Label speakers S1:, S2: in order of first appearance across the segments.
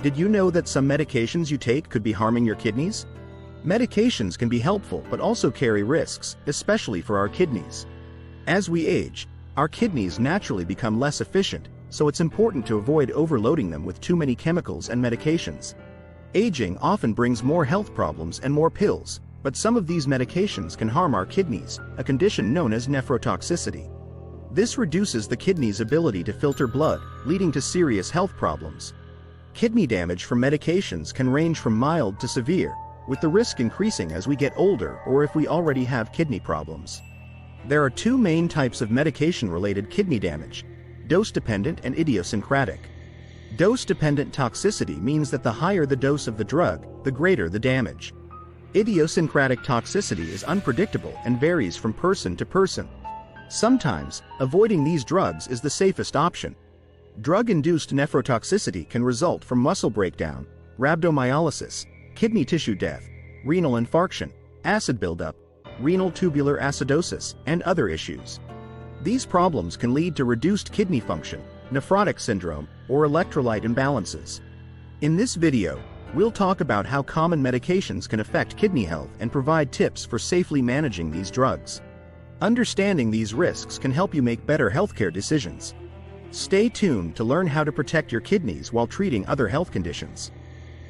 S1: Did you know that some medications you take could be harming your kidneys? Medications can be helpful but also carry risks, especially for our kidneys. As we age, our kidneys naturally become less efficient, so it's important to avoid overloading them with too many chemicals and medications. Aging often brings more health problems and more pills, but some of these medications can harm our kidneys, a condition known as nephrotoxicity. This reduces the kidney's ability to filter blood, leading to serious health problems. Kidney damage from medications can range from mild to severe, with the risk increasing as we get older or if we already have kidney problems. There are two main types of medication-related kidney damage: dose-dependent and idiosyncratic. Dose-dependent toxicity means that the higher the dose of the drug, the greater the damage. Idiosyncratic toxicity is unpredictable and varies from person to person. Sometimes, avoiding these drugs is the safest option. Drug-induced nephrotoxicity can result from muscle breakdown, rhabdomyolysis, kidney tissue death, renal infarction, acid buildup, renal tubular acidosis, and other issues. These problems can lead to reduced kidney function, nephrotic syndrome, or electrolyte imbalances. In this video, we'll talk about how common medications can affect kidney health and provide tips for safely managing these drugs. Understanding these risks can help you make better healthcare decisions. Stay tuned to learn how to protect your kidneys while treating other health conditions.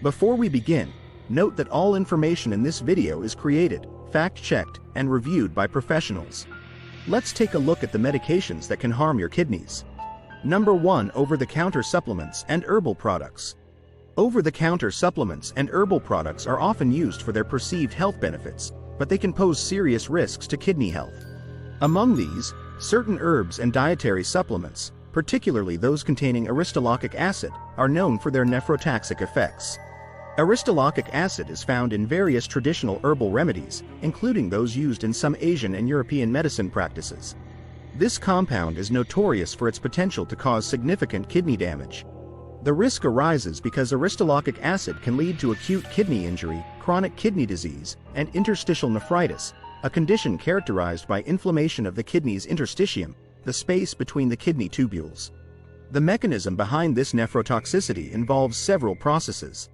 S1: Before we begin, note that all information in this video is created, fact-checked, and reviewed by professionals. Let's take a look at the medications that can harm your kidneys. Number 1. Over-the-counter supplements and herbal products. Over-the-counter supplements and herbal products are often used for their perceived health benefits, but they can pose serious risks to kidney health. Among these, certain herbs and dietary supplements, particularly those containing aristolauchic acid, are known for their nephrotoxic effects. Aristolauchic acid is found in various traditional herbal remedies, including those used in some Asian and European medicine practices. This compound is notorious for its potential to cause significant kidney damage. The risk arises because aristolauchic acid can lead to acute kidney injury, chronic kidney disease, and interstitial nephritis, a condition characterized by inflammation of the kidney's interstitium, the space between the kidney tubules. The mechanism behind this nephrotoxicity involves several processes.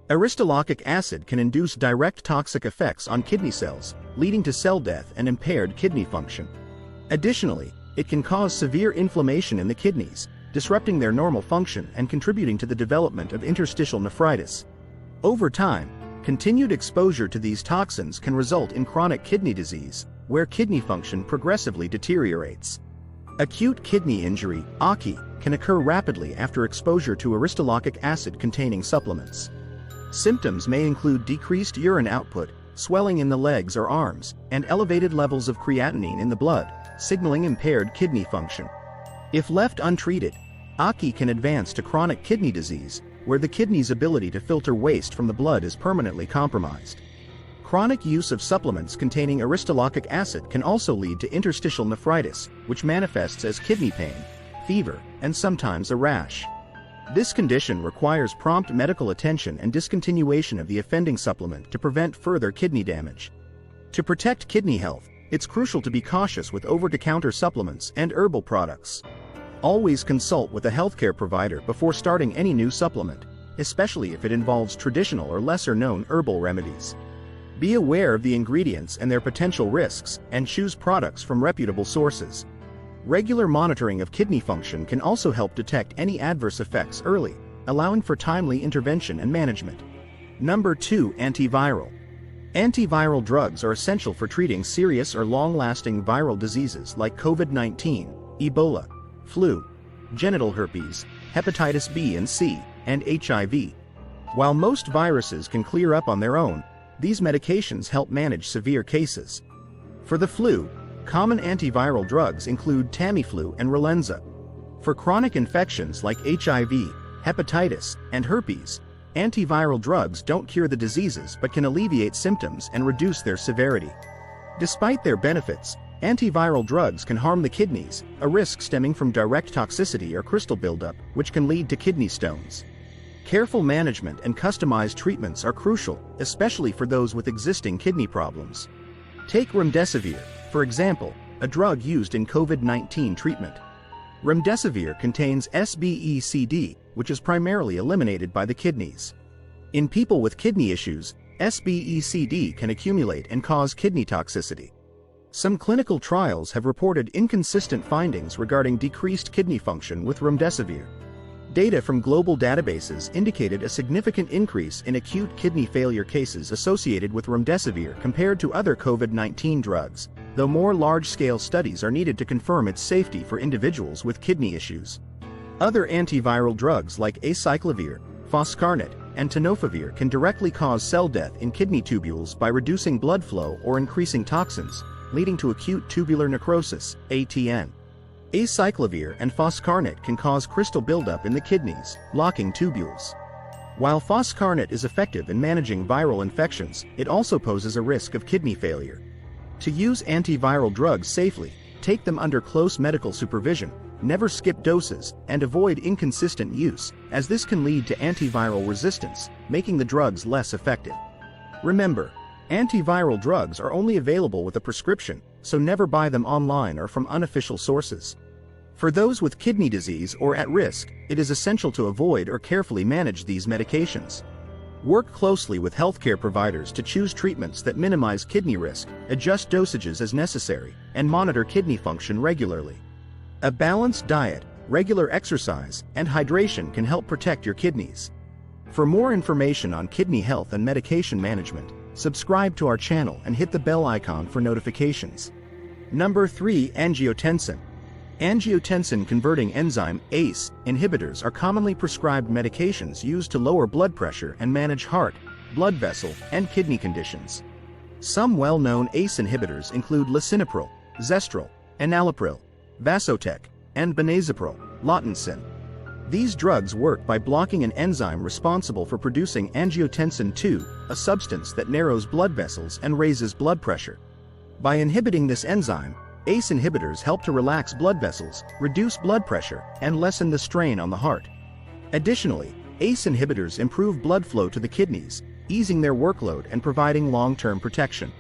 S1: Aristolauchic acid can induce direct toxic effects on kidney cells, leading to cell death and impaired kidney function. Additionally, it can cause severe inflammation in the kidneys, disrupting their normal function and contributing to the development of interstitial nephritis. Over time, continued exposure to these toxins can result in chronic kidney disease, where kidney function progressively deteriorates. Acute kidney injury, AKI, can occur rapidly after exposure to aristolauchic acid-containing supplements. Symptoms may include decreased urine output, swelling in the legs or arms, and elevated levels of creatinine in the blood, signaling impaired kidney function. If left untreated, AKI can advance to chronic kidney disease, where the kidney's ability to filter waste from the blood is permanently compromised. Chronic use of supplements containing aristolauchic acid can also lead to interstitial nephritis, which manifests as kidney pain, fever, and sometimes a rash. This condition requires prompt medical attention and discontinuation of the offending supplement to prevent further kidney damage. To protect kidney health, it's crucial to be cautious with over-the-counter supplements and herbal products. Always consult with a healthcare provider before starting any new supplement, especially if it involves traditional or lesser-known herbal remedies. Be aware of the ingredients and their potential risks, and choose products from reputable sources. Regular monitoring of kidney function can also help detect any adverse effects early, allowing for timely intervention and management. Number 2. Antiviral. Antiviral drugs are essential for treating serious or long-lasting viral diseases like COVID-19, Ebola, flu, genital herpes, hepatitis B and C, and HIV. While most viruses can clear up on their own, these medications help manage severe cases. For the flu, common antiviral drugs include Tamiflu and Relenza. For chronic infections like HIV, hepatitis, and herpes, antiviral drugs don't cure the diseases but can alleviate symptoms and reduce their severity. Despite their benefits, antiviral drugs can harm the kidneys, a risk stemming from direct toxicity or crystal buildup, which can lead to kidney stones. Careful management and customized treatments are crucial, especially for those with existing kidney problems. Take remdesivir, for example, a drug used in COVID-19 treatment. Remdesivir contains SBECD, which is primarily eliminated by the kidneys. In people with kidney issues, SBECD can accumulate and cause kidney toxicity. Some clinical trials have reported inconsistent findings regarding decreased kidney function with remdesivir. Data from global databases indicated a significant increase in acute kidney failure cases associated with remdesivir compared to other COVID-19 drugs, though more large-scale studies are needed to confirm its safety for individuals with kidney issues. Other antiviral drugs like acyclovir, foscarnet, and tenofovir can directly cause cell death in kidney tubules by reducing blood flow or increasing toxins, leading to acute tubular necrosis, ATN. Acyclovir and foscarnet can cause crystal buildup in the kidneys, blocking tubules. While foscarnet is effective in managing viral infections, it also poses a risk of kidney failure. To use antiviral drugs safely, take them under close medical supervision, never skip doses, and avoid inconsistent use, as this can lead to antiviral resistance, making the drugs less effective. Remember, antiviral drugs are only available with a prescription, so never buy them online or from unofficial sources. For those with kidney disease or at risk, it is essential to avoid or carefully manage these medications. Work closely with healthcare providers to choose treatments that minimize kidney risk, adjust dosages as necessary, and monitor kidney function regularly. A balanced diet, regular exercise, and hydration can help protect your kidneys. For more information on kidney health and medication management, subscribe to our channel and hit the bell icon for notifications. Number 3. Angiotensin. Angiotensin-converting enzyme ACE inhibitors are commonly prescribed medications used to lower blood pressure and manage heart, blood vessel, and kidney conditions. Some well-known ACE inhibitors include lisinopril, Zestril, enalapril, Vasotec, and benazepril, Lotensin. These drugs work by blocking an enzyme responsible for producing angiotensin II, a substance that narrows blood vessels and raises blood pressure. By inhibiting this enzyme, ACE inhibitors help to relax blood vessels, reduce blood pressure, and lessen the strain on the heart. Additionally, ACE inhibitors improve blood flow to the kidneys, easing their workload and providing long-term protection.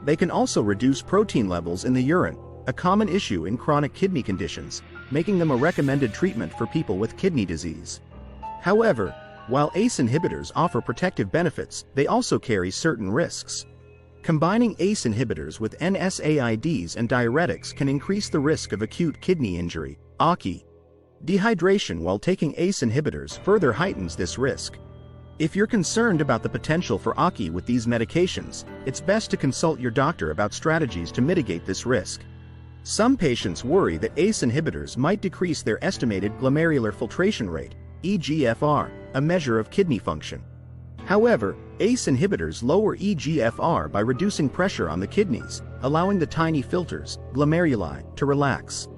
S1: They can also reduce protein levels in the urine, a common issue in chronic kidney conditions, making them a recommended treatment for people with kidney disease. However, while ACE inhibitors offer protective benefits, they also carry certain risks. Combining ACE inhibitors with NSAIDs and diuretics can increase the risk of acute kidney injury, AKI. Dehydration while taking ACE inhibitors further heightens this risk. If you're concerned about the potential for AKI with these medications, it's best to consult your doctor about strategies to mitigate this risk. Some patients worry that ACE inhibitors might decrease their estimated glomerular filtration rate, eGFR, a measure of kidney function. However, ACE inhibitors lower eGFR by reducing pressure on the kidneys, allowing the tiny filters, glomeruli, to relax.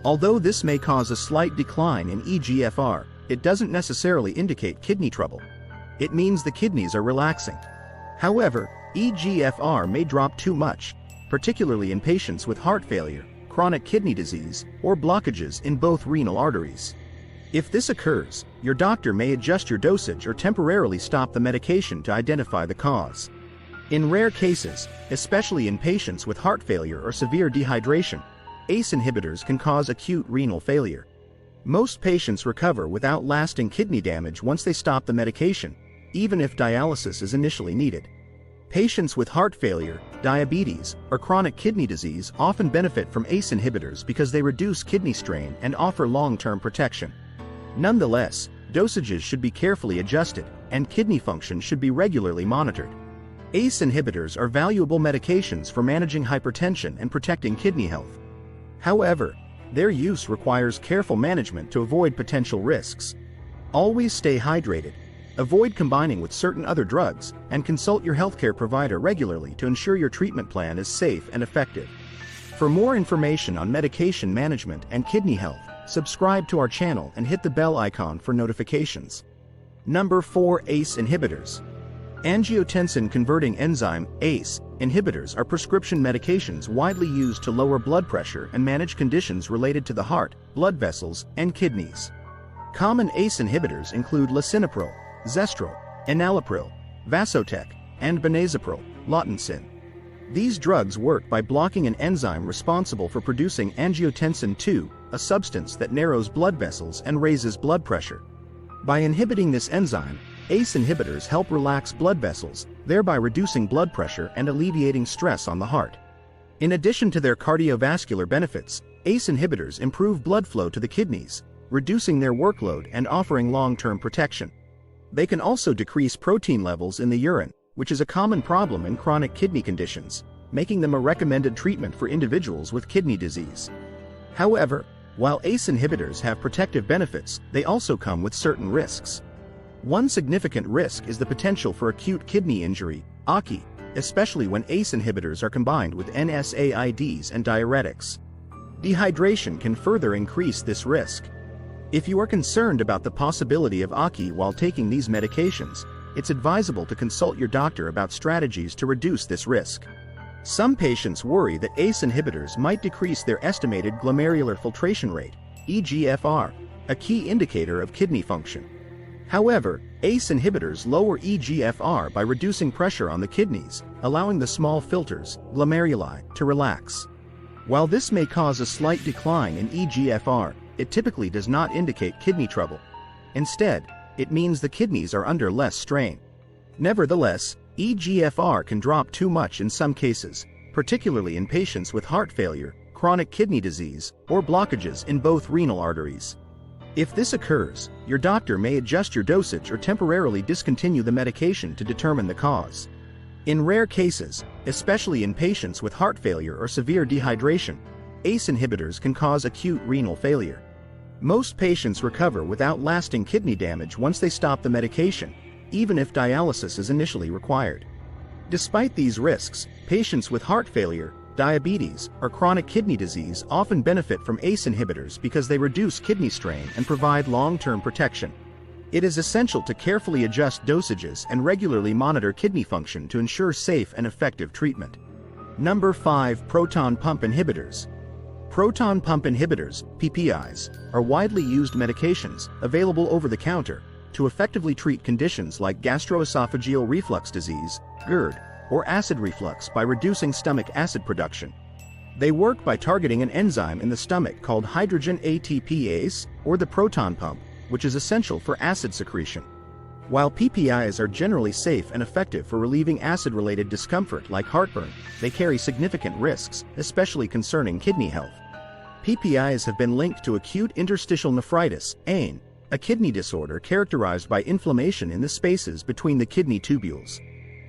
S1: Although this may cause a slight decline in eGFR, it doesn't necessarily indicate kidney trouble. It means the kidneys are relaxing. However, eGFR may drop too much, particularly in patients with heart failure, chronic kidney disease, or blockages in both renal arteries. If this occurs, your doctor may adjust your dosage or temporarily stop the medication to identify the cause. In rare cases, especially in patients with heart failure or severe dehydration, ACE inhibitors can cause acute renal failure. Most patients recover without lasting kidney damage once they stop the medication, even if dialysis is initially needed. Patients with heart failure, diabetes, or chronic kidney disease often benefit from ACE inhibitors because they reduce kidney strain and offer long-term protection. Nonetheless, dosages should be carefully adjusted, and kidney function should be regularly monitored. ACE inhibitors are valuable medications for managing hypertension and protecting kidney health. However, their use requires careful management to avoid potential risks. Always stay hydrated, avoid combining with certain other drugs, and consult your healthcare provider regularly to ensure your treatment plan is safe and effective. For more information on medication management and kidney health, subscribe to our channel and hit the bell icon for notifications. Number 4. ACE inhibitors. Angiotensin-converting enzyme ACE inhibitors are prescription medications widely used to lower blood pressure and manage conditions related to the heart, blood vessels, and kidneys. Common ACE inhibitors include lisinopril, Zestril, enalapril, Vasotec, and benazepril, Lotensin. These drugs work by blocking an enzyme responsible for producing angiotensin II, a substance that narrows blood vessels and raises blood pressure. By inhibiting this enzyme, ACE inhibitors help relax blood vessels, thereby reducing blood pressure and alleviating stress on the heart. In addition to their cardiovascular benefits, ACE inhibitors improve blood flow to the kidneys, reducing their workload and offering long-term protection. They can also decrease protein levels in the urine, which is a common problem in chronic kidney conditions, making them a recommended treatment for individuals with kidney disease. However, while ACE inhibitors have protective benefits, they also come with certain risks. One significant risk is the potential for acute kidney injury, AKI, especially when ACE inhibitors are combined with NSAIDs and diuretics. Dehydration can further increase this risk. If you are concerned about the possibility of AKI while taking these medications, it's advisable to consult your doctor about strategies to reduce this risk. Some patients worry that ACE inhibitors might decrease their estimated glomerular filtration rate, eGFR, a key indicator of kidney function. However, ACE inhibitors lower eGFR by reducing pressure on the kidneys, allowing the small filters, glomeruli, to relax. While this may cause a slight decline in eGFR, it typically does not indicate kidney trouble. Instead, it means the kidneys are under less strain. Nevertheless, eGFR can drop too much in some cases, particularly in patients with heart failure, chronic kidney disease, or blockages in both renal arteries. If this occurs, your doctor may adjust your dosage or temporarily discontinue the medication to determine the cause. In rare cases, especially in patients with heart failure or severe dehydration, ACE inhibitors can cause acute renal failure. Most patients recover without lasting kidney damage once they stop the medication, even if dialysis is initially required. Despite these risks, patients with heart failure, diabetes, or chronic kidney disease often benefit from ACE inhibitors because they reduce kidney strain and provide long-term protection. It is essential to carefully adjust dosages and regularly monitor kidney function to ensure safe and effective treatment. Number 5. Proton pump inhibitors. Proton pump inhibitors, PPIs, are widely used medications, available over the counter, to effectively treat conditions like gastroesophageal reflux disease, GERD, or acid reflux by reducing stomach acid production. They work by targeting an enzyme in the stomach called hydrogen ATPase, or the proton pump, which is essential for acid secretion. While PPIs are generally safe and effective for relieving acid-related discomfort like heartburn, they carry significant risks, especially concerning kidney health. PPIs have been linked to acute interstitial nephritis, AIN, a kidney disorder characterized by inflammation in the spaces between the kidney tubules.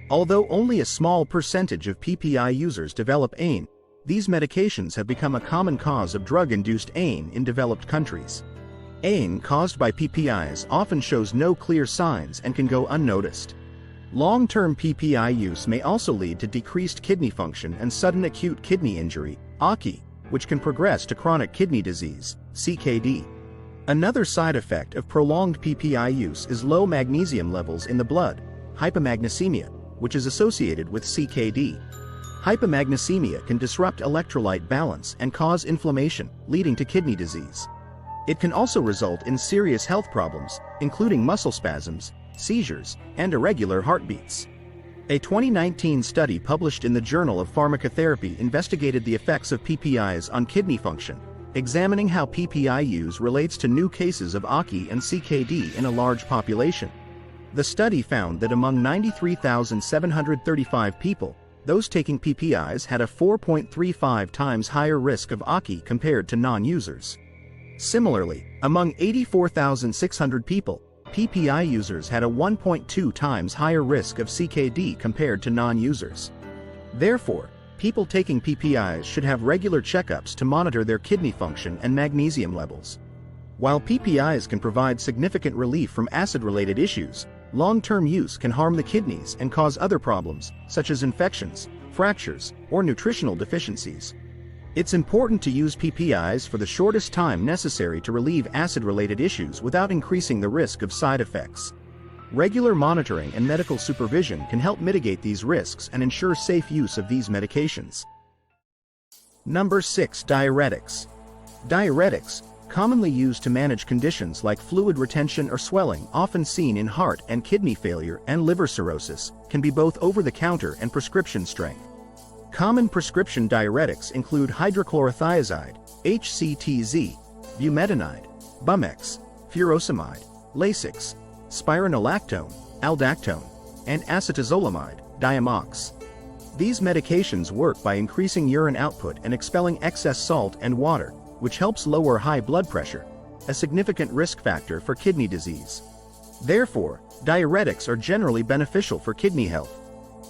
S1: Although only a small percentage of PPI users develop AIN, these medications have become a common cause of drug-induced AIN in developed countries. AIN caused by PPIs often shows no clear signs and can go unnoticed. Long-term PPI use may also lead to decreased kidney function and sudden acute kidney injury, AKI, which can progress to chronic kidney disease, CKD. Another side effect of prolonged PPI use is low magnesium levels in the blood, hypomagnesemia, which is associated with CKD. Hypomagnesemia can disrupt electrolyte balance and cause inflammation, leading to kidney disease. It can also result in serious health problems, including muscle spasms, seizures, and irregular heartbeats. A 2019 study published in the Journal of Pharmacotherapy investigated the effects of PPIs on kidney function, examining how PPI use relates to new cases of AKI and CKD in a large population. The study found that among 93,735 people, those taking PPIs had a 4.35 times higher risk of AKI compared to non-users. Similarly, among 84,600 people, PPI users had a 1.2 times higher risk of CKD compared to non-users. Therefore, people taking PPIs should have regular checkups to monitor their kidney function and magnesium levels. While PPIs can provide significant relief from acid-related issues, long-term use can harm the kidneys and cause other problems, such as infections, fractures, or nutritional deficiencies. It's important to use PPIs for the shortest time necessary to relieve acid-related issues without increasing the risk of side effects. Regular monitoring and medical supervision can help mitigate these risks and ensure safe use of these medications. Number 6. Diuretics. Diuretics, commonly used to manage conditions like fluid retention or swelling often seen in heart and kidney failure and liver cirrhosis, can be both over-the-counter and prescription strength. Common prescription diuretics include hydrochlorothiazide, HCTZ, bumetanide, Bumex, furosemide, Lasix, spironolactone, aldactone, and acetazolamide, Diamox. These medications work by increasing urine output and expelling excess salt and water, which helps lower high blood pressure, a significant risk factor for kidney disease. Therefore, diuretics are generally beneficial for kidney health.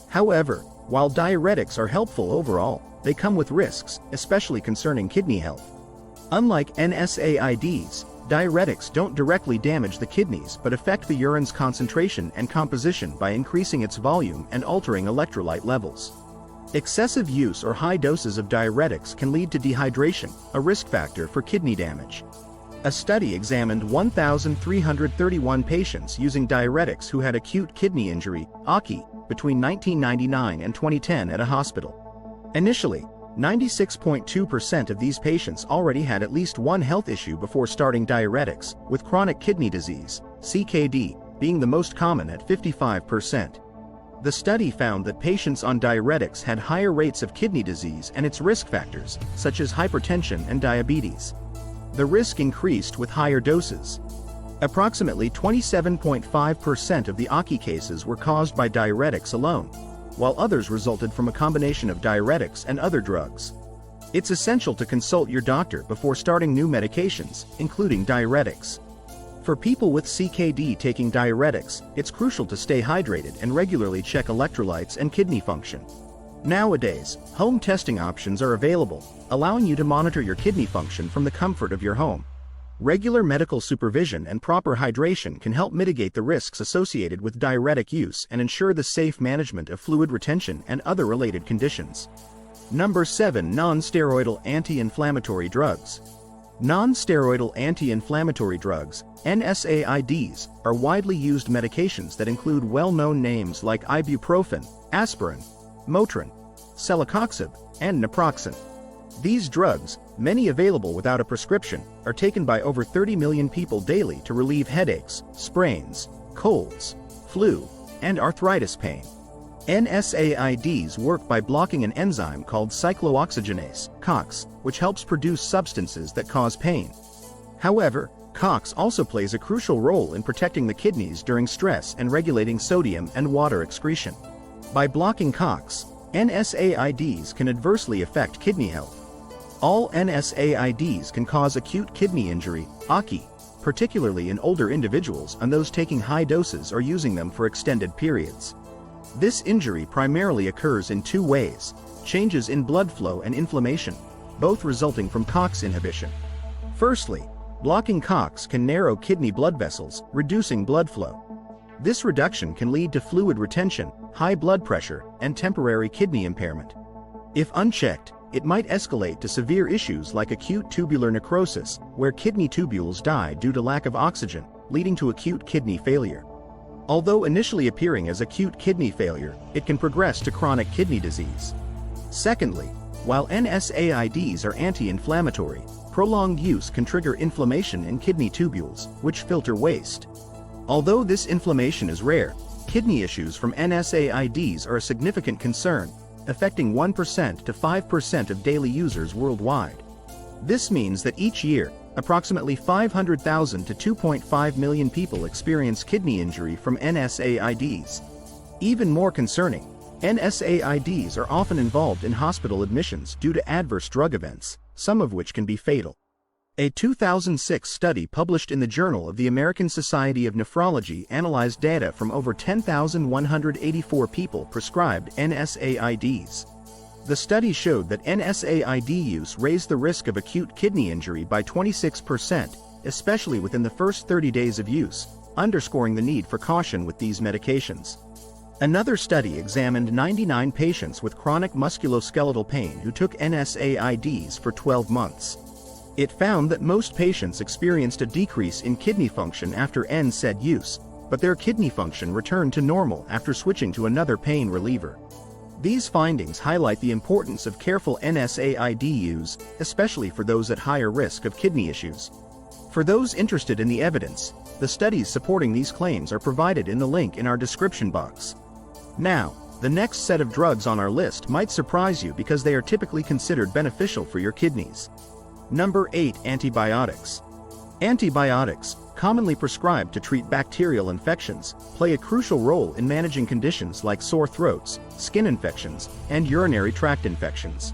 S1: However, while diuretics are helpful overall, they come with risks, especially concerning kidney health. Unlike NSAIDs, diuretics don't directly damage the kidneys but affect the urine's concentration and composition by increasing its volume and altering electrolyte levels. Excessive use or high doses of diuretics can lead to dehydration, a risk factor for kidney damage. A study examined 1,331 patients using diuretics who had acute kidney injury, AKI, between 1999 and 2010 at a hospital. Initially, 96.2% of these patients already had at least one health issue before starting diuretics, with chronic kidney disease, CKD, being the most common at 55%. The study found that patients on diuretics had higher rates of kidney disease and its risk factors, such as hypertension and diabetes. The risk increased with higher doses. Approximately 27.5% of the AKI cases were caused by diuretics alone, while others resulted from a combination of diuretics and other drugs. It's essential to consult your doctor before starting new medications, including diuretics. For people with CKD taking diuretics, it's crucial to stay hydrated and regularly check electrolytes and kidney function. Nowadays, home testing options are available, allowing you to monitor your kidney function from the comfort of your home. Regular medical supervision and proper hydration can help mitigate the risks associated with diuretic use and ensure the safe management of fluid retention and other related conditions. Number 7. Non-steroidal anti-inflammatory drugs. Non-steroidal anti-inflammatory drugs, NSAIDs, are widely used medications that include well-known names like ibuprofen, aspirin, Motrin, celecoxib, and naproxen. These drugs, many available without a prescription, are taken by over 30 million people daily to relieve headaches, sprains, colds, flu, and arthritis pain. NSAIDs work by blocking an enzyme called cyclooxygenase, COX, which helps produce substances that cause pain. However, COX also plays a crucial role in protecting the kidneys during stress and regulating sodium and water excretion. By blocking COX, NSAIDs can adversely affect kidney health. All NSAIDs can cause acute kidney injury, AKI, particularly in older individuals and those taking high doses or using them for extended periods. This injury primarily occurs in two ways: changes in blood flow and inflammation, both resulting from COX inhibition. Firstly, blocking COX can narrow kidney blood vessels, reducing blood flow. This reduction can lead to fluid retention, high blood pressure, and temporary kidney impairment. If unchecked, it might escalate to severe issues like acute tubular necrosis, where kidney tubules die due to lack of oxygen, leading to acute kidney failure. Although initially appearing as acute kidney failure, it can progress to chronic kidney disease. Secondly, while NSAIDs are anti-inflammatory, prolonged use can trigger inflammation in kidney tubules, which filter waste. Although this inflammation is rare, kidney issues from NSAIDs are a significant concern, affecting 1% to 5% of daily users worldwide. This means that each year, approximately 500,000 to 2.5 million people experience kidney injury from NSAIDs. Even more concerning, NSAIDs are often involved in hospital admissions due to adverse drug events, some of which can be fatal. A 2006 study published in the Journal of the American Society of Nephrology analyzed data from over 10,184 people prescribed NSAIDs. The study showed that NSAID use raised the risk of acute kidney injury by 26%, especially within the first 30 days of use, underscoring the need for caution with these medications. Another study examined 99 patients with chronic musculoskeletal pain who took NSAIDs for 12 months. It found that most patients experienced a decrease in kidney function after NSAID use, but their kidney function returned to normal after switching to another pain reliever. These findings highlight the importance of careful NSAID use, especially for those at higher risk of kidney issues. For those interested in the evidence, the studies supporting these claims are provided in the link in our description box. Now, the next set of drugs on our list might surprise you because they are typically considered beneficial for your kidneys. Number 8. Antibiotics. Antibiotics, commonly prescribed to treat bacterial infections, play a crucial role in managing conditions like sore throats, skin infections, and urinary tract infections.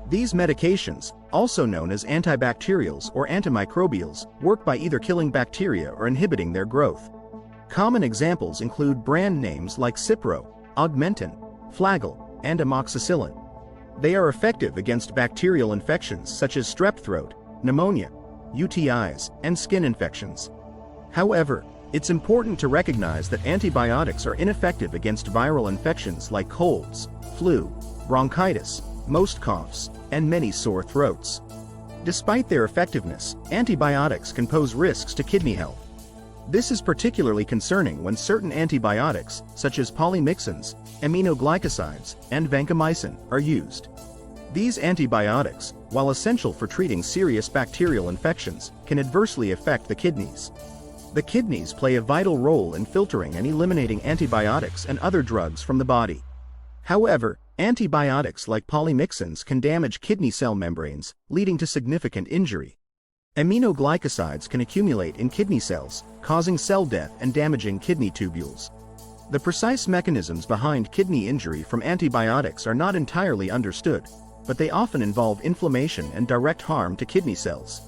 S1: These medications, also known as antibacterials or antimicrobials, work by either killing bacteria or inhibiting their growth. Common examples include brand names like Cipro, Augmentin, Flagyl, and amoxicillin. They are effective against bacterial infections such as strep throat, pneumonia, UTIs, and skin infections. However, it's important to recognize that antibiotics are ineffective against viral infections like colds, flu, bronchitis, most coughs, and many sore throats. Despite their effectiveness, antibiotics can pose risks to kidney health. This is particularly concerning when certain antibiotics, such as polymyxins, aminoglycosides, and vancomycin, are used. These antibiotics, while essential for treating serious bacterial infections, can adversely affect the kidneys. The kidneys play a vital role in filtering and eliminating antibiotics and other drugs from the body. However, antibiotics like polymyxins can damage kidney cell membranes, leading to significant injury. Aminoglycosides can accumulate in kidney cells, causing cell death and damaging kidney tubules. The precise mechanisms behind kidney injury from antibiotics are not entirely understood, but they often involve inflammation and direct harm to kidney cells.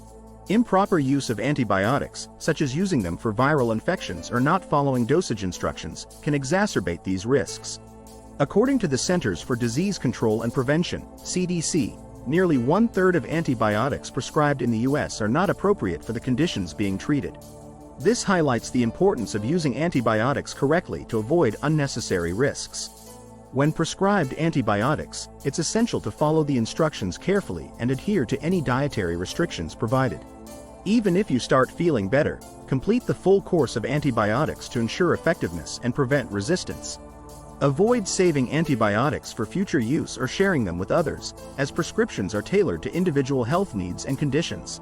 S1: Improper use of antibiotics, such as using them for viral infections or not following dosage instructions, can exacerbate these risks. According to the Centers for Disease Control and Prevention, CDC, nearly 1/3 of antibiotics prescribed in the U.S. are not appropriate for the conditions being treated. This highlights the importance of using antibiotics correctly to avoid unnecessary risks. When prescribed antibiotics, it's essential to follow the instructions carefully and adhere to any dietary restrictions provided. Even if you start feeling better, complete the full course of antibiotics to ensure effectiveness and prevent resistance. Avoid saving antibiotics for future use or sharing them with others, as prescriptions are tailored to individual health needs and conditions.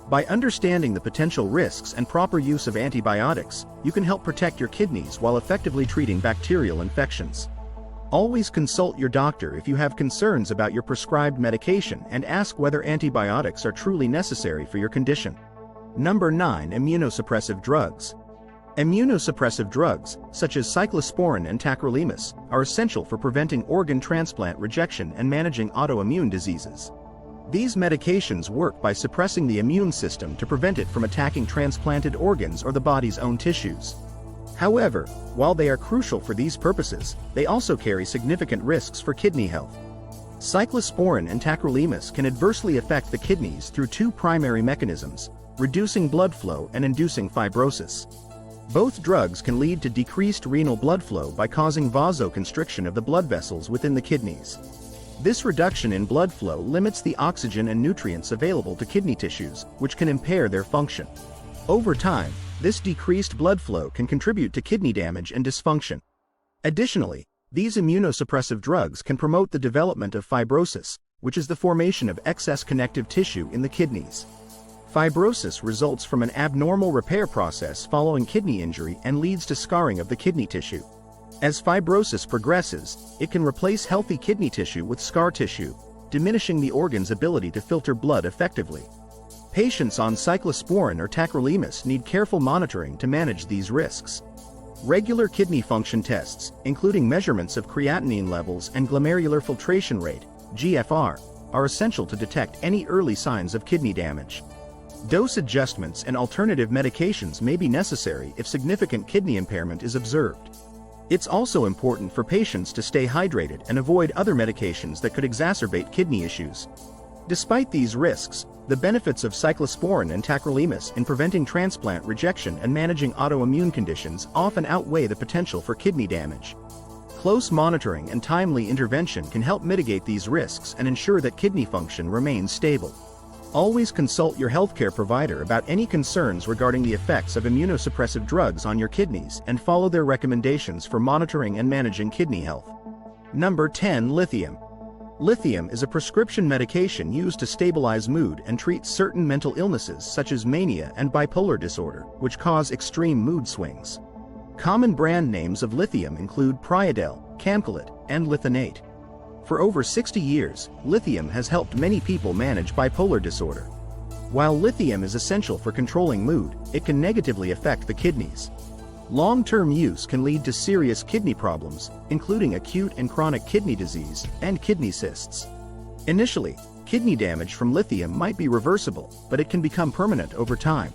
S1: By understanding the potential risks and proper use of antibiotics, you can help protect your kidneys while effectively treating bacterial infections. Always consult your doctor if you have concerns about your prescribed medication and ask whether antibiotics are truly necessary for your condition. Number 9. Immunosuppressive drugs. Immunosuppressive drugs, such as cyclosporin and tacrolimus, are essential for preventing organ transplant rejection and managing autoimmune diseases. These medications work by suppressing the immune system to prevent it from attacking transplanted organs or the body's own tissues. However, while they are crucial for these purposes, they also carry significant risks for kidney health. Cyclosporin and tacrolimus can adversely affect the kidneys through two primary mechanisms: reducing blood flow and inducing fibrosis. Both drugs can lead to decreased renal blood flow by causing vasoconstriction of the blood vessels within the kidneys. This reduction in blood flow limits the oxygen and nutrients available to kidney tissues, which can impair their function. Over time, this decreased blood flow can contribute to kidney damage and dysfunction. Additionally, these immunosuppressive drugs can promote the development of fibrosis, which is the formation of excess connective tissue in the kidneys. Fibrosis results from an abnormal repair process following kidney injury and leads to scarring of the kidney tissue. As fibrosis progresses, it can replace healthy kidney tissue with scar tissue, diminishing the organ's ability to filter blood effectively. Patients on cyclosporin or tacrolimus need careful monitoring to manage these risks. Regular kidney function tests, including measurements of creatinine levels and glomerular filtration rate, GFR, are essential to detect any early signs of kidney damage. Dose adjustments and alternative medications may be necessary if significant kidney impairment is observed. It's also important for patients to stay hydrated and avoid other medications that could exacerbate kidney issues. Despite these risks, the benefits of cyclosporin and tacrolimus in preventing transplant rejection and managing autoimmune conditions often outweigh the potential for kidney damage. Close monitoring and timely intervention can help mitigate these risks and ensure that kidney function remains stable. Always consult your healthcare provider about any concerns regarding the effects of immunosuppressive drugs on your kidneys and follow their recommendations for monitoring and managing kidney health. Number 10. Lithium. Lithium is a prescription medication used to stabilize mood and treat certain mental illnesses such as mania and bipolar disorder, which cause extreme mood swings. Common brand names of lithium include Priadel, Camcolit, and Lithinate. For over 60 years, lithium has helped many people manage bipolar disorder. While lithium is essential for controlling mood, it can negatively affect the kidneys. Long-term use can lead to serious kidney problems, including acute and chronic kidney disease and kidney cysts. Initially, kidney damage from lithium might be reversible, but it can become permanent over time.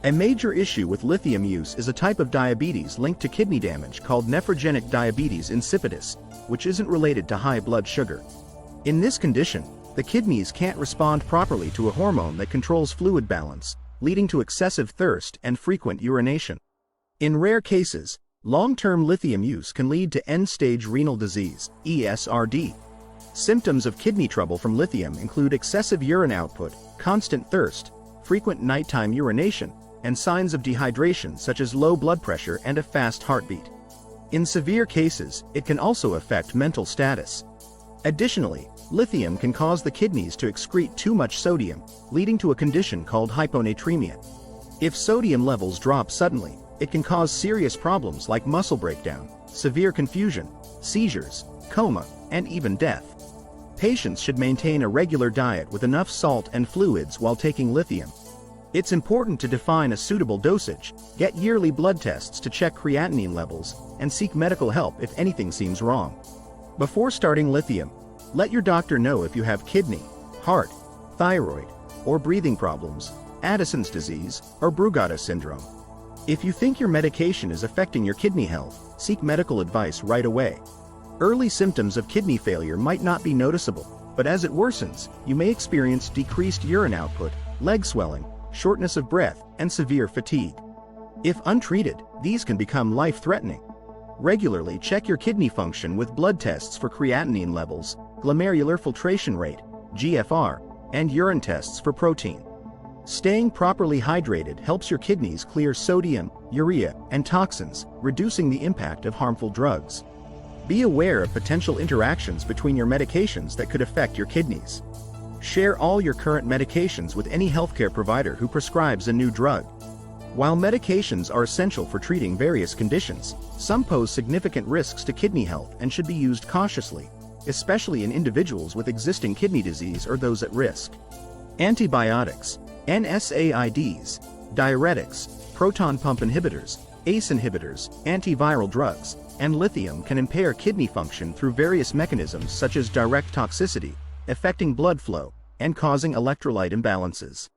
S1: A major issue with lithium use is a type of diabetes linked to kidney damage called nephrogenic diabetes insipidus, which isn't related to high blood sugar. In this condition, the kidneys can't respond properly to a hormone that controls fluid balance, leading to excessive thirst and frequent urination. In rare cases, long-term lithium use can lead to end-stage renal disease, ESRD. Symptoms of kidney trouble from lithium include excessive urine output, constant thirst, frequent nighttime urination, and signs of dehydration such as low blood pressure and a fast heartbeat. In severe cases, it can also affect mental status. Additionally, lithium can cause the kidneys to excrete too much sodium, leading to a condition called hyponatremia. If sodium levels drop suddenly, it can cause serious problems like muscle breakdown, severe confusion, seizures, coma, and even death. Patients should maintain a regular diet with enough salt and fluids while taking lithium. It's important to define a suitable dosage, get yearly blood tests to check creatinine levels, and seek medical help if anything seems wrong. Before starting lithium, let your doctor know if you have kidney, heart, thyroid, or breathing problems, Addison's disease, or Brugada syndrome. If you think your medication is affecting your kidney health, seek medical advice right away. Early symptoms of kidney failure might not be noticeable, but as it worsens, you may experience decreased urine output, leg swelling, shortness of breath, and severe fatigue. If untreated, these can become life-threatening. Regularly check your kidney function with blood tests for creatinine levels, glomerular filtration rate, GFR, and urine tests for protein. Staying properly hydrated helps your kidneys clear sodium, urea, and toxins, reducing the impact of harmful drugs. Be aware of potential interactions between your medications that could affect your kidneys. Share all your current medications with any healthcare provider who prescribes a new drug. While medications are essential for treating various conditions, some pose significant risks to kidney health and should be used cautiously, especially in individuals with existing kidney disease or those at risk. Antibiotics, NSAIDs, diuretics, proton pump inhibitors, ACE inhibitors, antiviral drugs, and lithium can impair kidney function through various mechanisms such as direct toxicity, affecting blood flow, and causing electrolyte imbalances.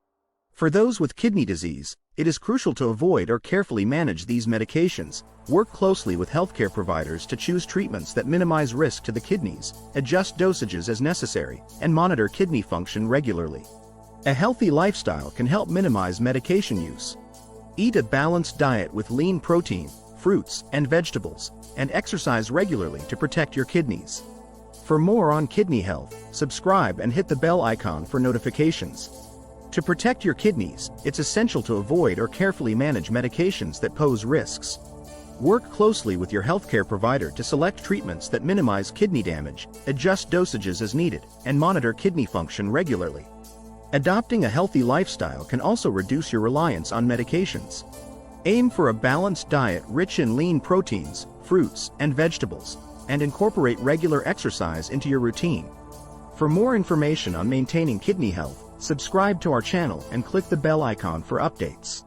S1: For those with kidney disease, it is crucial to avoid or carefully manage these medications, work closely with healthcare providers to choose treatments that minimize risk to the kidneys, adjust dosages as necessary, and monitor kidney function regularly. A healthy lifestyle can help minimize medication use. Eat a balanced diet with lean protein, fruits, and vegetables, and exercise regularly to protect your kidneys. For more on kidney health, subscribe and hit the bell icon for notifications. To protect your kidneys, it's essential to avoid or carefully manage medications that pose risks. Work closely with your healthcare provider to select treatments that minimize kidney damage, adjust dosages as needed, and monitor kidney function regularly. Adopting a healthy lifestyle can also reduce your reliance on medications. Aim for a balanced diet rich in lean proteins, fruits, and vegetables, and incorporate regular exercise into your routine. For more information on maintaining kidney health, subscribe to our channel and click the bell icon for updates.